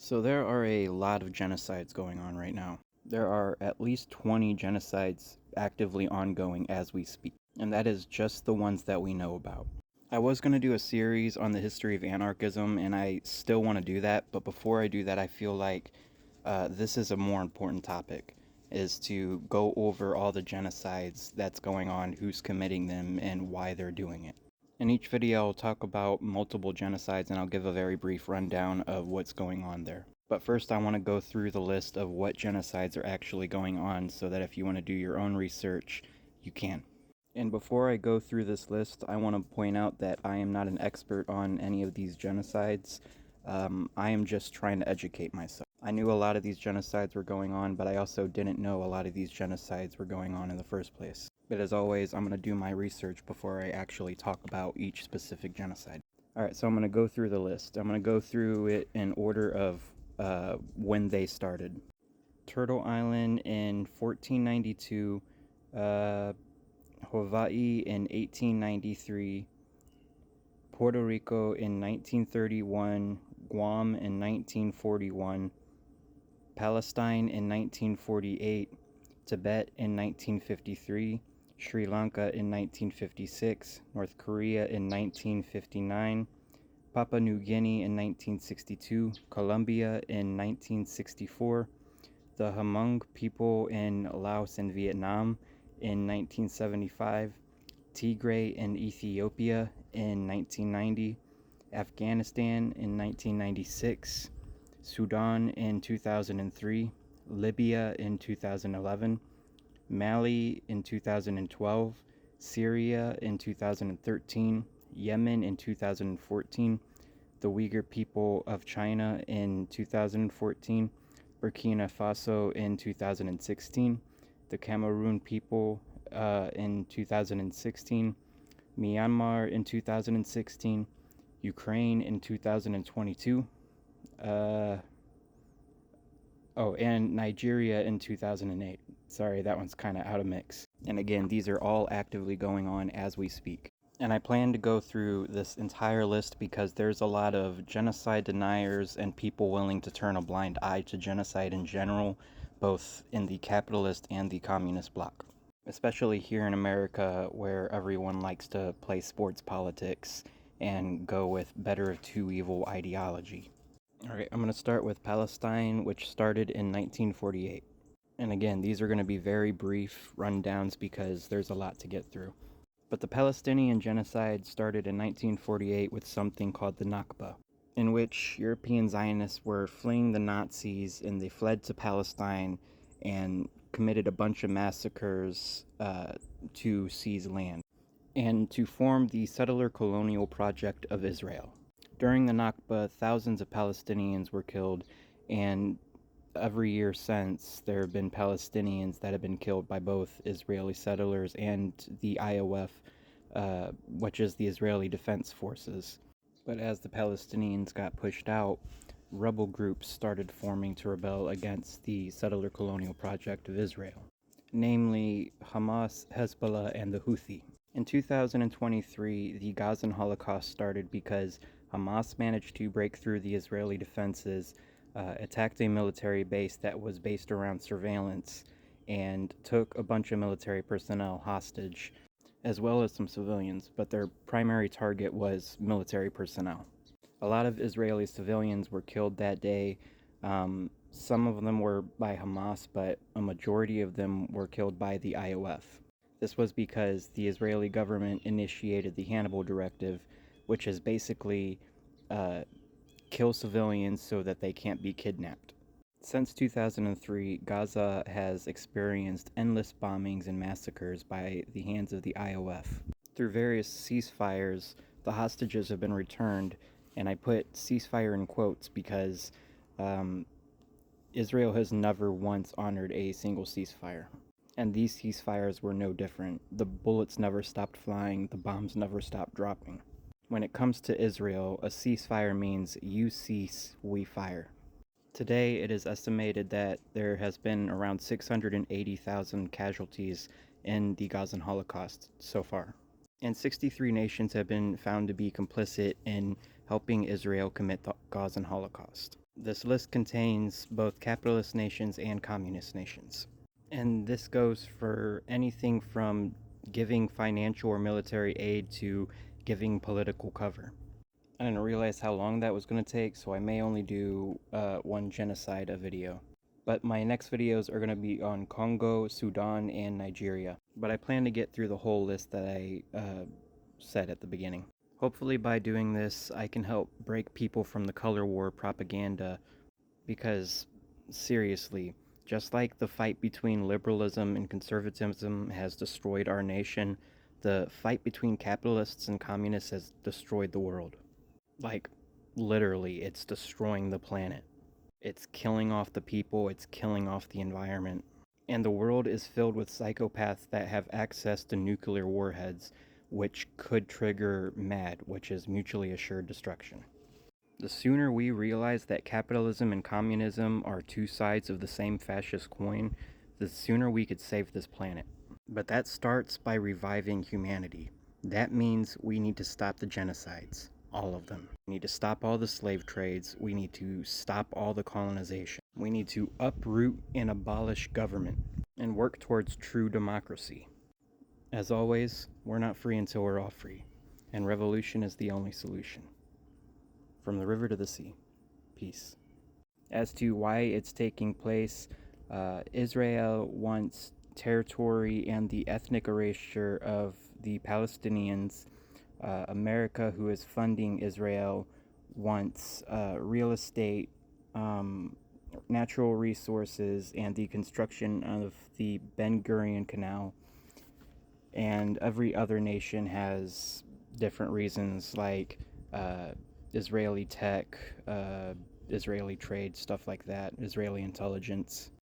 So there are a lot of genocides going on right now. There are at least 20 genocides actively ongoing as we speak, and that is just the ones that we know about. I was going to do a series on the history of anarchism, and I still want to do that, but before I do that, I feel like this is a more important topic, is to go over all the genocides that's going on, who's committing them, and why they're doing it. In each video, I'll talk about multiple genocides and I'll give a very brief rundown of what's going on there. But first, I want to go through the list of what genocides are actually going on so that if you want to do your own research, you can. And before I go through this list, I want to point out that I am not an expert on any of these genocides. I am just trying to educate myself. I knew a lot of these genocides were going on, but I also didn't know a lot of these genocides were going on in the first place. But as always, I'm going to do my research before I actually talk about each specific genocide. Alright, so I'm going to go through the list. I'm going to go through it in order of when they started. Turtle Island in 1492, Hawaii in 1893, Puerto Rico in 1931, Guam in 1941, Palestine in 1948, Tibet in 1953, Sri Lanka in 1956, North Korea in 1959, Papua New Guinea in 1962, Colombia in 1964, the Hmong people in Laos and Vietnam in 1975, Tigray in Ethiopia in 1990, Afghanistan in 1996, Sudan in 2003, Libya in 2011, Mali in 2012, Syria in 2013, Yemen in 2014, the Uyghur people of China in 2014, Burkina Faso in 2016, the Cameroon people in 2016, Myanmar in 2016, Ukraine in 2022, and Nigeria in 2008. Sorry, that one's kind of out of mix. And again, these are all actively going on as we speak. And I plan to go through this entire list because there's a lot of genocide deniers and people willing to turn a blind eye to genocide in general, both in the capitalist and the communist bloc. Especially here in America, where everyone likes to play sports politics and go with better of two evil ideology. Alright, I'm going to start with Palestine, which started in 1948. And again, these are going to be very brief rundowns because there's a lot to get through. But the Palestinian Genocide started in 1948 with something called the Nakba, in which European Zionists were fleeing the Nazis and they fled to Palestine and committed a bunch of massacres to seize land and to form the settler colonial project of Israel. During the Nakba, thousands of Palestinians were killed, and every year since, there have been Palestinians that have been killed by both Israeli settlers and the IOF, which is the Israeli Defense Forces. But as the Palestinians got pushed out, rebel groups started forming to rebel against the settler colonial project of Israel, namely Hamas, Hezbollah, and the Houthi. In 2023, the Gazan Holocaust started because Hamas managed to break through the Israeli defenses, attacked a military base that was based around surveillance, and took a bunch of military personnel hostage, as well as some civilians, but their primary target was military personnel. A lot of Israeli civilians were killed that day. Some of them were by Hamas, but a majority of them were killed by the IOF. This was because the Israeli government initiated the Hannibal Directive, which is basically kill civilians so that they can't be kidnapped. Since 2003, Gaza has experienced endless bombings and massacres by the hands of the IOF. Through various ceasefires, the hostages have been returned, and I put ceasefire in quotes because Israel has never once honored a single ceasefire. And these ceasefires were no different. The bullets never stopped flying, the bombs never stopped dropping. When it comes to Israel, a ceasefire means you cease, we fire. Today, it is estimated that there has been around 680,000 casualties in the Gazan Holocaust so far. And 63 nations have been found to be complicit in helping Israel commit the Gazan Holocaust. This list contains both capitalist nations and communist nations. And this goes for anything from giving financial or military aid to giving political cover. I didn't realize how long that was going to take, so I may only do one genocide a video. But my next videos are going to be on Congo, Sudan, and Nigeria. But I plan to get through the whole list that I said at the beginning. Hopefully by doing this, I can help break people from the color war propaganda, because seriously, just like the fight between liberalism and conservatism has destroyed our nation, the fight between capitalists and communists has destroyed the world. Like, literally, it's destroying the planet. It's killing off the people, it's killing off the environment. And the world is filled with psychopaths that have access to nuclear warheads, which could trigger MAD, which is mutually assured destruction. The sooner we realize that capitalism and communism are two sides of the same fascist coin, the sooner we could save this planet. But that starts by reviving humanity. That means we need to stop the genocides. All of them. We need to stop all the slave trades. We need to stop all the colonization. We need to uproot and abolish government and work towards true democracy. As always, we're not free until we're all free, and revolution is the only solution. From the river to the sea. Peace. As to why it's taking place, Israel wants territory and the ethnic erasure of the Palestinians. America, who is funding Israel, wants real estate, natural resources, and the construction of the Ben Gurion Canal. And every other nation has different reasons, like Israeli tech, Israeli trade, stuff like that, Israeli intelligence.